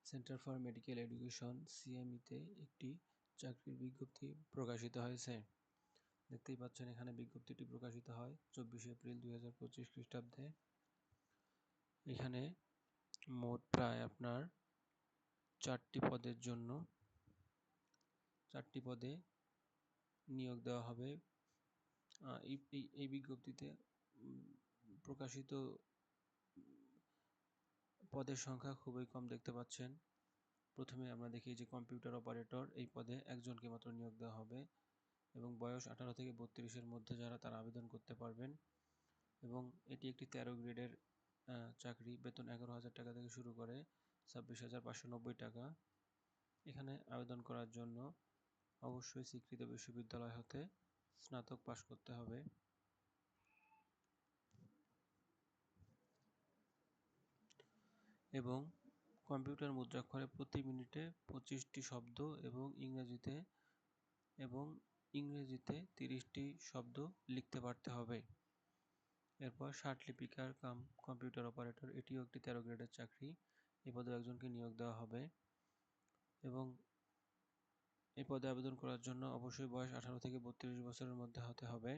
Centre for medical education সিএমইতে একটি চাকরির বিজ্ঞপ্তি প্রকাশিত হয়েছে। দেখতেই পাচ্ছেন এখানে বিজ্ঞপ্তিটি প্রকাশিত হয় 24 এপ্রিল 2025 খ্রিস্টাব্দে। এখানে মোট প্রায় আপনার 4টি পদের জন্য 4টি পদে নিয়োগ দেওয়া হবে। এই বিজ্ঞপ্তিতে প্রকাশিত পদের সংখ্যা খুবই কম দেখতে পাচ্ছেন। প্রথমে আমরা দেখি যে কম্পিউটার অপারেটর, এই পদে একজনকে মাত্র নিয়োগ দেওয়া হবে এবং বয়স 18 থেকে 32-এর মধ্যে যারা তারা আবেদন করতে পারবেন এবং এটি একটি 13 গ্রেডের চাকরি। বেতন 11,000 টাকা থেকে শুরু করে 26,590 টাকা। এখানে আবেদন করার জন্য অবশ্যই স্বীকৃত বিশ্ববিদ্যালয় হতে স্নাতক পাশ করতে হবে এবং কম্পিউটার মুদ্রাক্ষরে প্রতি মিনিটে 25টি শব্দ এবং ইংরেজিতে 30টি শব্দ লিখতে পারতে হবে। এরপর ষাটলিপিকার কাম কম্পিউটার অপারেটর, এটিও একটি 13 গ্রেডের চাকরি। এই পদে একজনকে নিয়োগ দেওয়া হবে এবং এই পদে আবেদন করার জন্য অবশ্যই বয়স 18 থেকে 32 বছরের মধ্যে হতে হবে।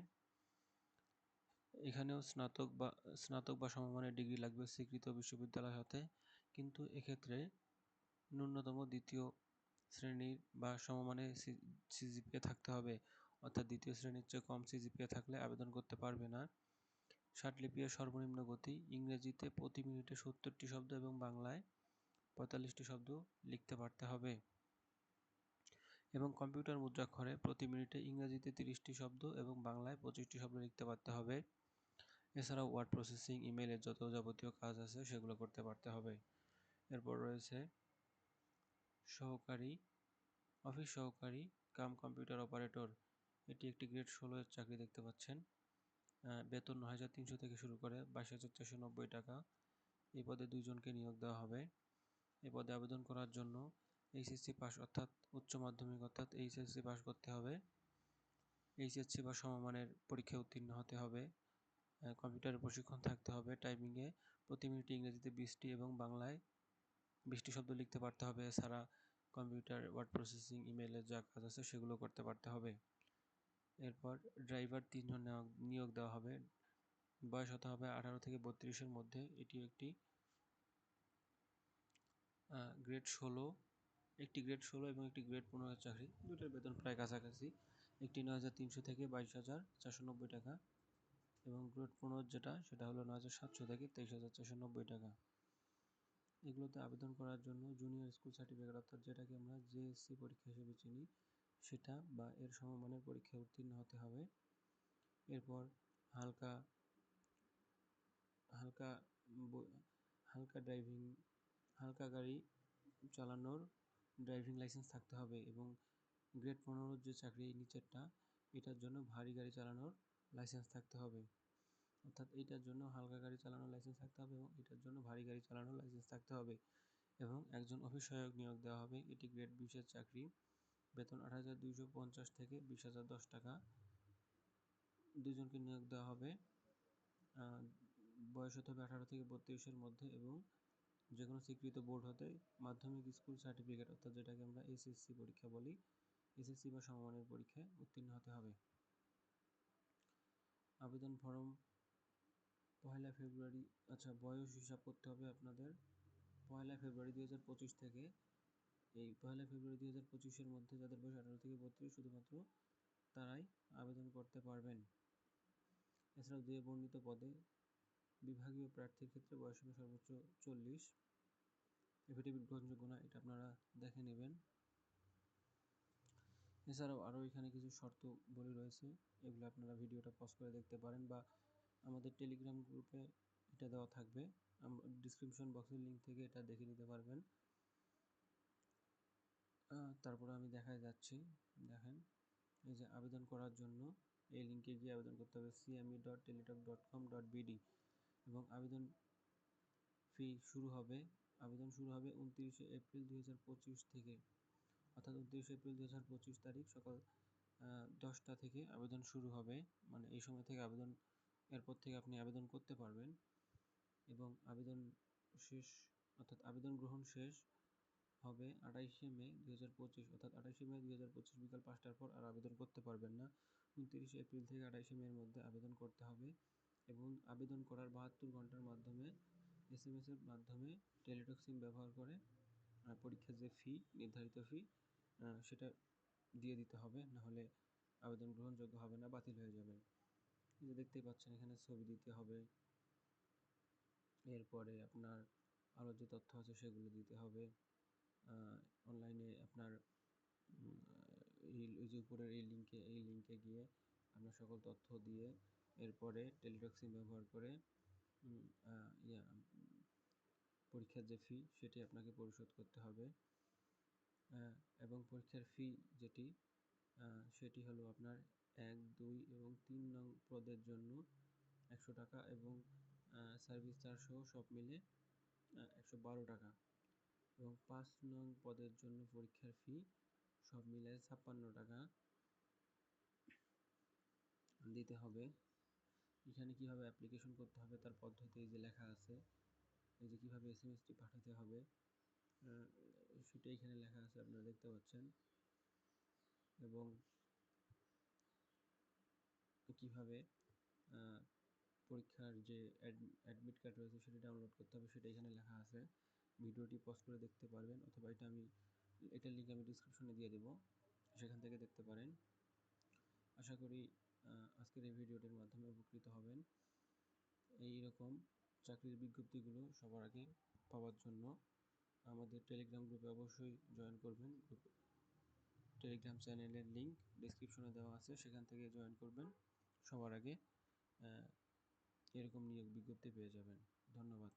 এখানেও স্নাতক বা সমমানের ডিগ্রি লাগবে স্বীকৃত বিশ্ববিদ্যালয় হতে, কিন্তু এক্ষেত্রে ন্যূনতম দ্বিতীয় শ্রেণীর বা সমমানের সিজিপিএ থাকতে হবে, অর্থাৎ দ্বিতীয় শ্রেণীর চেয়ে কম সিজিপিএ থাকলে আবেদন করতে পারবে না। ষাটলিপির সর্বনিম্ন গতি ইংরেজিতে প্রতি মিনিটে 70টি শব্দ এবং বাংলায় 45টি শব্দ লিখতে পারতে হবে এবং কম্পিউটার মুদ্রাক্ষরে প্রতি মিনিটে ইংরেজিতে 30টি শব্দ এবং বাংলায় 25টি শব্দ লিখতে পারতে হবে। এছাড়াও ওয়ার্ড প্রসেসিং, ইমেইলের যত যাবতীয় কাজ আছে সেগুলো করতে পারতে হবে। এরপর রয়েছে অফিস সহকারী কাম কম্পিউটার অপারেটর, এটি একটি গ্রেড 16 এর চাকরি দেখতে পাচ্ছেন। বেতন 9,300 থেকে শুরু করে 22,490 টাকা। এই পদে 2 জনকে নিয়োগ দেওয়া হবে। এই পদে আবেদন করার জন্য এইচএসসি পাস অর্থাৎ উচ্চ মাধ্যমিক অর্থাৎ এইচএসসি পাস করতে হবে। এইচএসসি বা সমমানের পরীক্ষায় উত্তীর্ণ হতে হবে। কম্পিউটারের প্রশিক্ষণ থাকতে হবে। টাইপিংয়ে প্রতি মিনিটে ইংরেজিতে 20টি এবং বাংলায় 20টি শব্দ লিখতে পারতে হবে। এছাড়া কম্পিউটার, ওয়ার্ড প্রসেসিং, ইমেইলের যা কাজ আছে সেগুলো করতে পারতে হবে। এরপর ড্রাইভার 3 জন নিয়োগ দেওয়া হবে। বয়স হতে হবে 18 থেকে 32-এর মধ্যে। এটি একটি গ্রেড 16 এবং একটি গ্রেড 15 এর চাকরি। দুটোর বেতন প্রায় কাছাকাছি। একটি 9,300 থেকে 22,490 টাকা এবং গ্রেড 15 যেটা সেটা হলো 9,700 থেকে 23,490 টাকা। এগুলোতে আবেদন করার জন্য জুনিয়র স্কুল সার্টিফিকেট অর্থাৎ যেটাকে আমরা জেএসসি পরীক্ষা হিসেবে চিনি সেটা বা এর সমমানের পরীক্ষায় উত্তীর্ণ হতে হবে। এরপর হালকা গাড়ি চালানোর ড্রাইভিং লাইসেন্স থাকতে হবে এবং গ্রেড 15 যে চাকরি নিচেরটা, এটার জন্য ভারী গাড়ি চালানোর লাইসেন্স থাকতে হবে। অর্থাৎ এইটার জন্য হালকা গাড়ি চালানোর লাইসেন্স থাকতে হবে এবং এটার জন্য ভারী গাড়ি চালানোর লাইসেন্স থাকতে হবে এবং একজন অফিস সহায়ক নিয়োগ দেওয়া হবে। এটি গ্রেড 20 এর চাকরি। বেতন 8,250 থেকে 20,010 টাকা। 2 জনকে নিয়োগ দেওয়া হবে। বয়স হতে হবে 18 থেকে 32-এর মধ্যে এবং যে কোনো স্বীকৃত বোর্ড হতে মাধ্যমিক স্কুল সার্টিফিকেট অর্থাৎ যেটাকে আমরা এসএসসি পরীক্ষা বলি, এসএসসি বা সমমানের পরীক্ষায় উত্তীর্ণ হতে হবে। আবেদন ফর্ম পয়লা ফেব্রুয়ারি, বয়স হিসাব করতে হবে আপনাদের। পয়লা ফেব্রুয়ারি 2025 থেকে এই পয়লা ফেব্রুয়ারি 2025-এর মধ্যে যাদের বয়স 18 থেকে 32 শুধুমাত্র তারাই আবেদন করতে পারবেন। এছাড়াও দুই বর্ণিত পদে বিভাগীয় প্রার্থীর ক্ষেত্রে বয়স হবে সর্বোচ্চ 40। এফিডেভিট গ্রহণযোগ্য না, এটা আপনারা দেখে নেবেন। এছাড়াও আরও এখানে কিছু শর্তাবলী রয়েছে, এগুলো আপনারা ভিডিওটা পজ করে দেখতে পারেন বা আমাদের টেলিগ্রাম গ্রুপে এটা দেওয়া থাকবে, ডিসক্রিপশন বক্সের লিঙ্ক থেকে এটা দেখে নিতে পারবেন। তারপরে আমি দেখায় যাচ্ছি, দেখেন এই যে আবেদন করার জন্য এই লিঙ্কে গিয়ে আবেদন করতে হবে cme.teletalk.com.bd এবং আবেদন শুরু হবে 29 এপ্রিল 2025 থেকে, অর্থাৎ 29 এপ্রিল 2025 তারিখ সকাল 10টা থেকে আবেদন শুরু হবে। মানে এই সময় থেকে এরপর থেকে আপনি আবেদন করতে পারবেন এবং আবেদন গ্রহণ শেষ হবে 28শে মে 2025, অর্থাৎ 28শে মে 2025 বিকাল 5টার পর আর আবেদন করতে পারবেন না। 29শে এপ্রিল থেকে 28শে মের মধ্যে আবেদন করতে হবে এবং আবেদন করার 72 ঘন্টার মাধ্যমে SMS এর মাধ্যমে টেলিটক সিম ব্যবহার করে পরীক্ষার যে ফি, নির্ধারিত ফি, সেটা দিয়ে দিতে হবে, নাহলে আবেদন গ্রহণযোগ্য হবে না, বাতিল হয়ে যাবে। এই যে দেখতেই পাচ্ছেন এখানে ছবি দিতে হবে, এরপরে আপনার আরও যে তথ্য আছে সেগুলো দিতে হবে। অনলাইনে আপনার এই যে উপরের এই লিঙ্কে গিয়ে আপনার সকল তথ্য দিয়ে এরপরে টেলিটক সিম ব্যবহার করে পরীক্ষার যে ফি সেটি আপনাকে পরিশোধ করতে হবে। এবং পরীক্ষার ফি যেটি সেটি হলো আপনার 1, 2 এবং 3 নং পদের জন্য 100 টাকা এবং সার্ভিস চার্জ সহ সব মিলে 112 টাকা এবং 5 নং পদের জন্য পরীক্ষার ফি সব মিলে 56 টাকা দিতে হবে। এখানে কিভাবে অ্যাপ্লিকেশন করতে হবে তার পদ্ধতি এই যে লেখা আছে, এই যে কীভাবে SMS-টি পাঠাতে হবে সেটা এখানে লেখা আছে, আপনারা দেখতে পাচ্ছেন, এবং কিভাবে পরীক্ষার যে অ্যাডমিট কার্ড রয়েছে সেটা ডাউনলোড করতে হবে সেটা এখানে লেখা আছে। ভিডিওটি পজ করে দেখতে পারবেন, অথবা এটার লিঙ্ক আমি ডিসক্রিপশনে দিয়ে দেবো, সেখান থেকে দেখতে পারেন। আশা করি আজকের এই ভিডিওটির মাধ্যমে উপকৃত হবেন। এই রকম চাকরির বিজ্ঞপ্তিগুলো সবার আগে পাওয়ার জন্য আমাদের টেলিগ্রাম গ্রুপে অবশ্যই জয়েন করবেন। টেলিগ্রাম চ্যানেলের লিঙ্ক ডেসক্রিপশনে দেওয়া আছে, সেখান থেকে জয়েন করবেন, সবার আগে এরকম নিয়োগ বিজ্ঞপ্তি পেয়ে যাবেন। ধন্যবাদ।